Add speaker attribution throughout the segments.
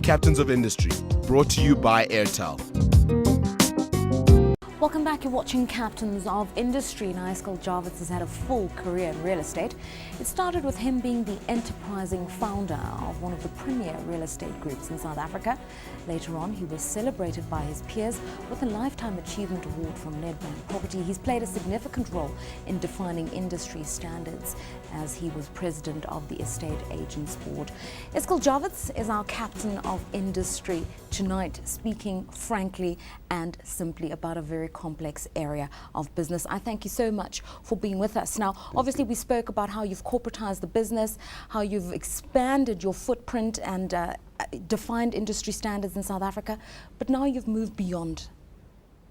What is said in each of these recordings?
Speaker 1: Captains of Industry, brought to you by Airtel.
Speaker 2: Welcome back. You're watching Captains of Industry. Now, Eskel Jawitz has had a full career in real estate. It started with him being the enterprising founder of one of the premier real estate groups in South Africa. Later on, he was celebrated by his peers with a Lifetime Achievement Award from Jawitz Properties. He's played a significant role in defining industry standards as he was president of the Estate Agents Board. Eskel Jawitz is our Captain of Industry tonight, speaking frankly and simply about a very complex area of business. I thank you so much for being with us. Now, obviously, we spoke about how you've corporatized the business, how you've expanded your footprint and defined industry standards in South Africa, but now you've moved beyond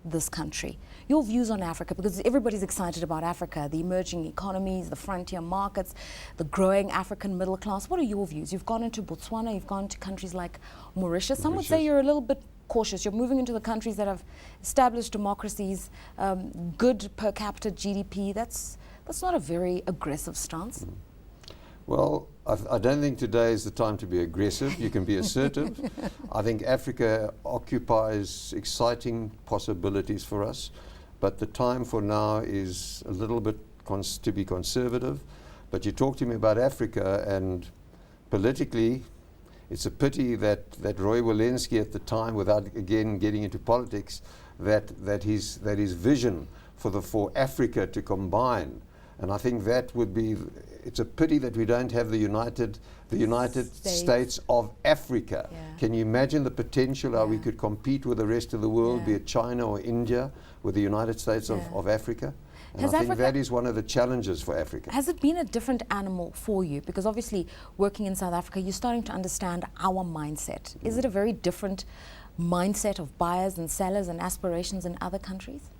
Speaker 2: this country. Your views on Africa, because everybody's excited about Africa, the emerging economies, the frontier markets, the growing African middle class. What are your views? You've gone into Botswana, you've gone to countries like Mauritius. Some would say you're a little bit cautious. You're moving into the countries that have established democracies, good per capita GDP. That's not a very aggressive stance.
Speaker 3: Well, I don't think today is the time to be aggressive. You can be assertive. I think Africa occupies exciting possibilities for us, but the time for now is a little bit to be conservative. But you talk to me about Africa, and politically, it's a pity that Roy Walensky at the time, without again getting into politics, that his vision for Africa to combine. And I think that would be, it's a pity that we don't have the United States of Africa.
Speaker 2: Yeah.
Speaker 3: Can you imagine the potential how we could compete with the rest of the world, be it China or India, with the United States of Africa? And I think that is one of the challenges for Africa.
Speaker 2: Has it been a different animal for you? Because obviously working in South Africa, you're starting to understand our mindset. Is it a very different mindset of buyers and sellers and aspirations in other countries?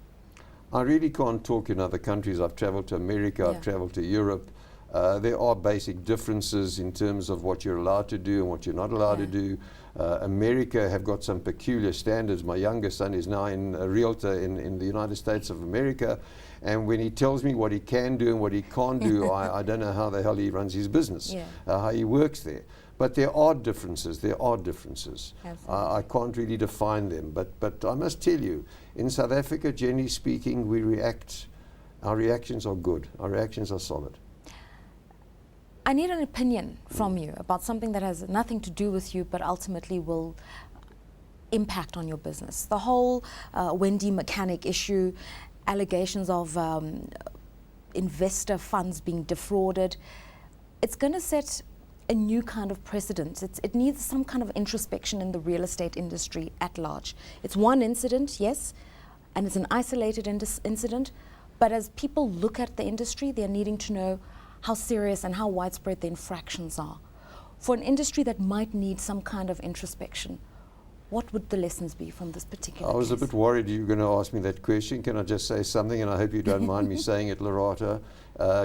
Speaker 3: I really can't talk in other countries. I've traveled to America, I've traveled to Europe. There are basic differences in terms of what you're allowed to do and what you're not allowed to do. America have got some peculiar standards. My youngest son is now a realtor in the United States of America, and when he tells me what he can do and what he can't do, I don't know how the hell he runs his business, how he works there. But there are differences, I can't really define them, but I must tell you, in South Africa, generally speaking, our reactions are good, our reactions are solid.
Speaker 2: I need an opinion from you about something that has nothing to do with you, but ultimately will impact on your business. The whole Wendy Mechanic issue, allegations of investor funds being defrauded. It's going to set a new kind of precedent. It needs some kind of introspection in the real estate industry at large. It's one incident, yes, and it's an isolated incident, but as people look at the industry, they're needing to know how serious and how widespread the infractions are. For an industry that might need some kind of introspection, what would the lessons be from this particular case?
Speaker 3: I was a bit worried you were going to ask me that question. Can I just say something, and I hope you don't mind me saying it, Lorata?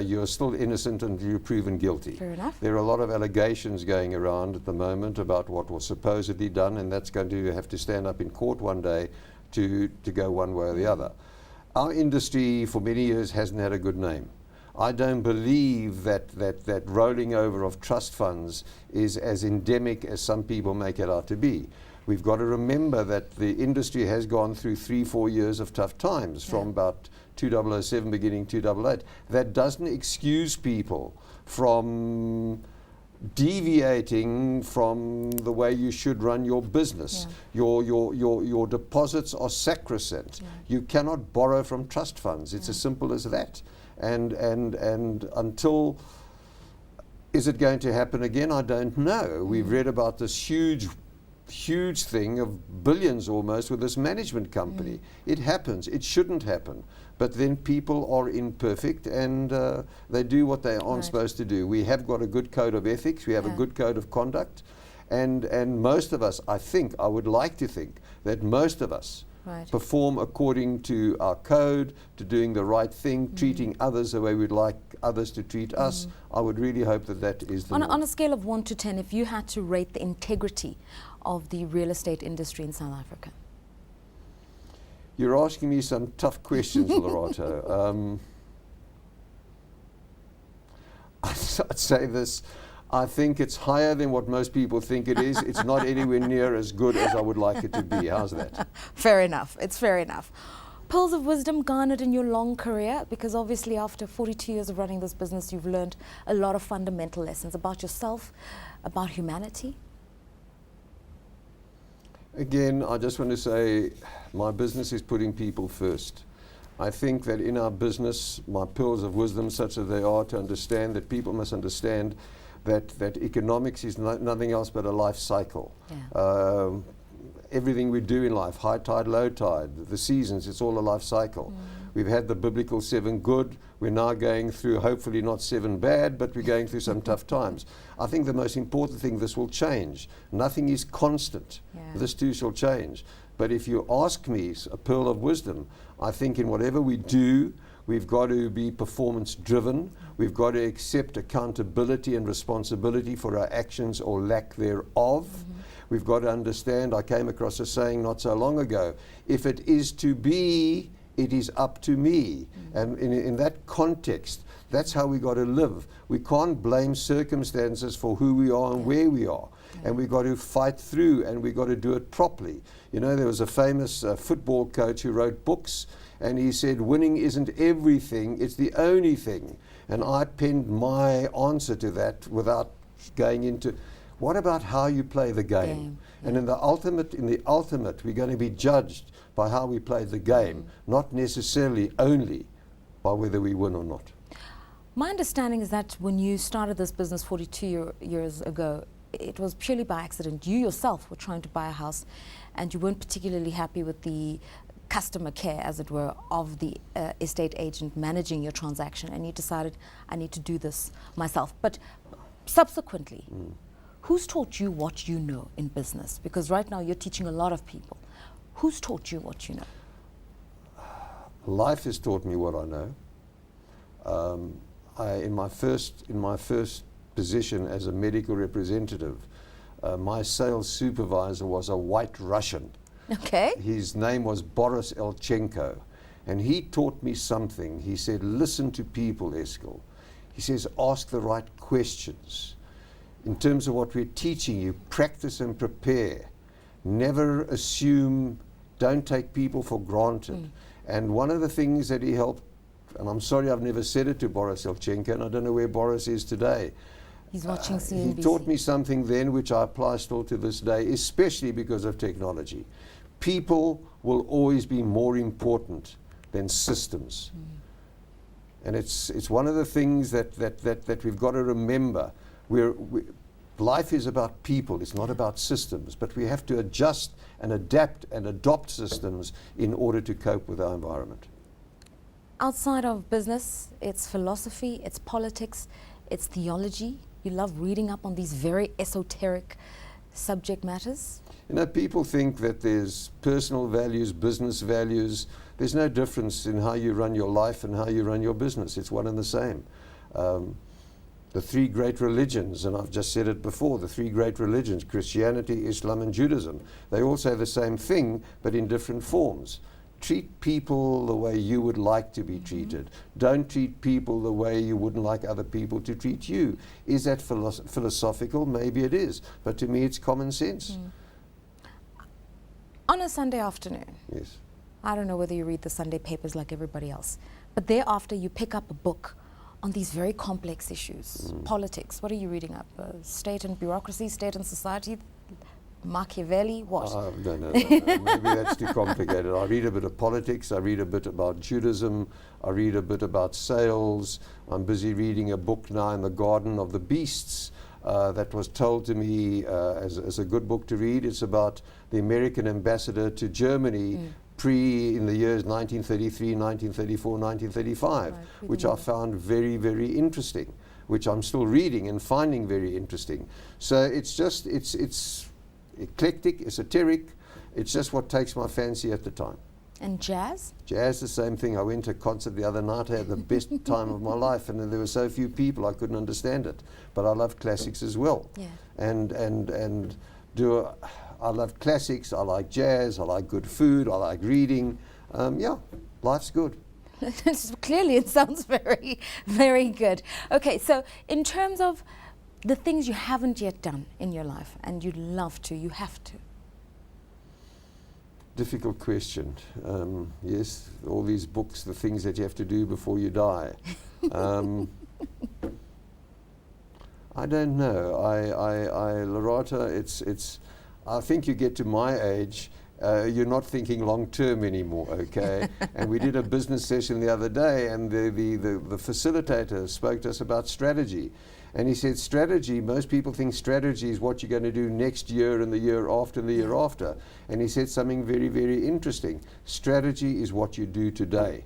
Speaker 3: You're still innocent until you're proven guilty.
Speaker 2: Fair enough.
Speaker 3: There are a lot of allegations going around at the moment about what was supposedly done, and that's going to have to stand up in court one day to go one way or the other. Our industry for many years hasn't had a good name. I don't believe that rolling over of trust funds is as endemic as some people make it out to be. We've got to remember that the industry has gone through 3-4 years of tough times, from about 2007 beginning 2008. That doesn't excuse people from deviating from the way you should run your business. Your deposits are sacrosanct. You cannot borrow from trust funds. It's as simple as that. And until, is it going to happen again? I don't know. We've read about this huge thing of billions almost with this management company. It happens. It shouldn't happen. But then people are imperfect, and they do what they aren't supposed to do. We have got a good code of ethics. We have a good code of conduct. And most of us, I would like to think that most of us perform according to our code, to doing the right thing, treating others the way we'd like others to treat us. I would really hope that is the norm.
Speaker 2: On a scale of 1 to 10, if you had to rate the integrity of the real estate industry in South Africa?
Speaker 3: You're asking me some tough questions, Lorato. I'd say this. I think it's higher than what most people think it is. It's not anywhere near as good as I would like it to be. How's that?
Speaker 2: Fair enough. It's fair enough. Pearls of wisdom garnered in your long career, because obviously after 42 years of running this business, you've learned a lot of fundamental lessons about yourself, about humanity.
Speaker 3: Again, I just want to say my business is putting people first. I think that in our business, my pearls of wisdom, such as they are, to understand that people must understand that economics is nothing else but a life cycle.
Speaker 2: Yeah.
Speaker 3: Everything we do in life, high tide, low tide, the seasons, it's all a life cycle. We've had the biblical 7 good. We're now going through, hopefully not 7 bad, but we're going through some tough times. I think the most important thing, this will change. Nothing is constant.
Speaker 2: Yeah.
Speaker 3: This too shall change. But if you ask me a pearl of wisdom, I think in whatever we do, we've got to be performance driven. We've got to accept accountability and responsibility for our actions or lack thereof. We've got to understand, I came across a saying not so long ago, if it is to be, it is up to me. And in that context, that's how we got to live. We can't blame circumstances for who we are and where we are. And we've got to fight through, and we've got to do it properly. You know, there was a famous football coach who wrote books, and he said, winning isn't everything, it's the only thing. And I penned my answer to that without going into, what about how you play the game? And in the ultimate, we're going to be judged by how we played the game, not necessarily only by whether we win or not.
Speaker 2: My understanding is that when you started this business 42 years ago, it was purely by accident. You yourself were trying to buy a house, and you weren't particularly happy with the customer care, as it were, of the estate agent managing your transaction, and you decided, I need to do this myself. But subsequently, who's taught you what you know in business? Because right now you're teaching a lot of people. Who's taught you what you know?
Speaker 3: Life has taught me what I know. In my first position as a medical representative, my sales supervisor was a white Russian.
Speaker 2: Okay.
Speaker 3: His name was Boris Elchenko, and he taught me something. He said, listen to people, Eskel. He says, ask the right questions. In terms of what we're teaching you, practice and prepare. Never assume, don't take people for granted. And one of the things that he helped, and I'm sorry I've never said it to Boris Elchenko, and I don't know where Boris is today.
Speaker 2: He's watching CNBC.
Speaker 3: He taught me something then which I apply still to this day, especially because of technology. People will always be more important than systems. And it's one of the things that we've got to remember. Life is about people, it's not about systems, but we have to adjust and adapt and adopt systems in order to cope with our environment.
Speaker 2: Outside of business, it's philosophy, it's politics, it's theology. You love reading up on these very esoteric subject matters.
Speaker 3: You know, people think that there's personal values, business values. There's no difference in how you run your life and how you run your business. It's one and the same. The 3 great religions, and I've just said it before, the 3 great religions, Christianity, Islam and Judaism, they all say the same thing, but in different forms. Treat people the way you would like to be treated. Don't treat people the way you wouldn't like other people to treat you. Is that philosophical? Maybe it is, but to me it's common sense.
Speaker 2: On a Sunday afternoon,
Speaker 3: Yes.
Speaker 2: I don't know whether you read the Sunday papers like everybody else, but thereafter you pick up a book on these very complex issues. Politics, what are you reading up? State and bureaucracy, state and society, Machiavelli, what?
Speaker 3: No, maybe that's too complicated. I read a bit of politics, I read a bit about Judaism, I read a bit about sales. I'm busy reading a book now in the Garden of the Beasts that was told to me as a good book to read. It's about the American ambassador to Germany in the years 1933, 1934, 1935, which I found very, very interesting, which I'm still reading and finding very interesting. So it's eclectic, esoteric. It's just what takes my fancy at the time.
Speaker 2: And jazz?
Speaker 3: Jazz, the same thing. I went to a concert the other night. I had the best time of my life, and there were so few people I couldn't understand it. But I love classics as well. Yeah. I love classics. I like jazz. I like good food. I like reading. Yeah, life's good.
Speaker 2: Clearly, it sounds very, very good. Okay, so in terms of The things you haven't yet done in your life and you'd love to, you have to.
Speaker 3: Difficult question. Yes, all these books, the things that you have to do before you die. I don't know. Lorata, I think you get to my age, you're not thinking long term anymore, okay? And we did a business session the other day, and the facilitator spoke to us about strategy. And he said, strategy, most people think strategy is what you're going to do next year and the year after and the year after. And he said something very, very interesting. Strategy is what you do today.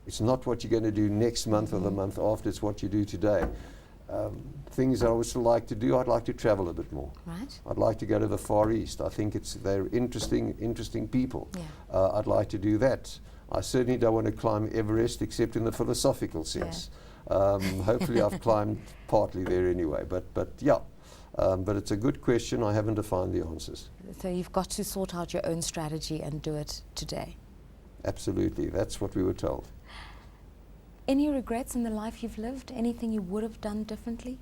Speaker 3: It's not what you're going to do next month or the month after, it's what you do today. Things I would still like to do, I'd like to travel a bit more.
Speaker 2: Right.
Speaker 3: I'd like to go to the Far East. I think they're interesting people.
Speaker 2: Yeah.
Speaker 3: I'd like to do that. I certainly don't want to climb Everest except in the philosophical sense. Hopefully I've climbed partly there anyway, but yeah. But it's a good question. I haven't defined the answers.
Speaker 2: So you've got to sort out your own strategy and do it today.
Speaker 3: Absolutely. That's what we were told.
Speaker 2: Any regrets in the life you've lived? Anything you would have done differently?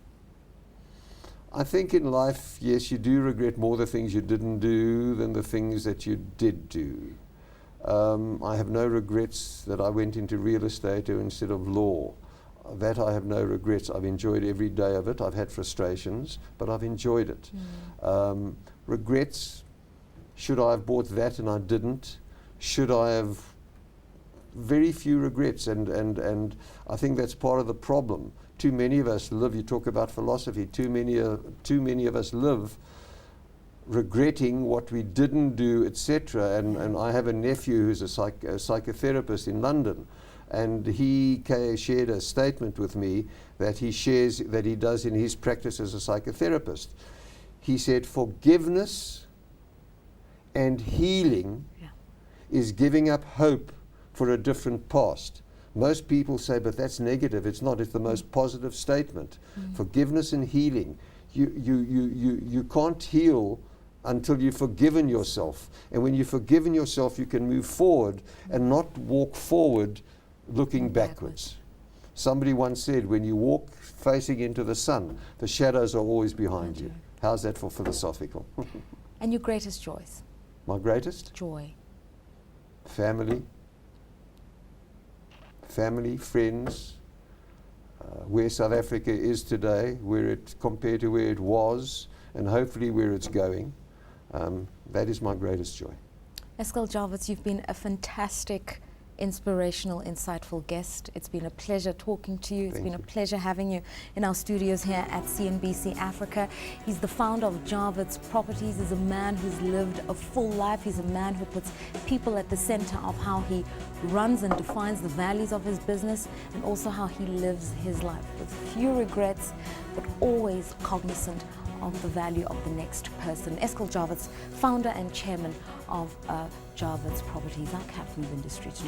Speaker 3: I think in life, yes, you do regret more the things you didn't do than the things that you did do. I have no regrets that I went into real estate instead of law. That I have no regrets. I've enjoyed every day of it. I've had frustrations, but I've enjoyed it. Regrets, should I have bought that and I didn't? Should I have? Very few regrets, and I think that's part of the problem. Too many of us live, you talk about philosophy, too many of us live regretting what we didn't do, etc. And I have a nephew who's a psychotherapist in London, and he shared a statement with me that he does in his practice as a psychotherapist. He said, forgiveness and healing is giving up hope for a different past. Most people say, but that's negative. It's not. It's the most positive statement. Forgiveness and healing. You can't heal until you've forgiven yourself. And when you've forgiven yourself, you can move forward and not walk forward looking backwards. Somebody once said, when you walk facing into the sun, the shadows are always behind you. How's that for philosophical?
Speaker 2: And your greatest joys?
Speaker 3: My greatest?
Speaker 2: Joy.
Speaker 3: Family, friends, where South Africa is today, compared to where it was, and hopefully where it's going. That is my greatest joy.
Speaker 2: Eskel Jawitz, you've been a fantastic, inspirational, insightful guest. It's been a pleasure talking to you. It's been a pleasure having you in our studios here at CNBC Africa. He's the founder of Jawitz Properties. He's a man who's lived a full life. He's a man who puts people at the center of how he runs and defines the values of his business, and also how he lives his life with few regrets, but always cognizant of the value of the next person. Eskel Jawitz, founder and chairman of Jawitz Properties, our captain of industry tonight.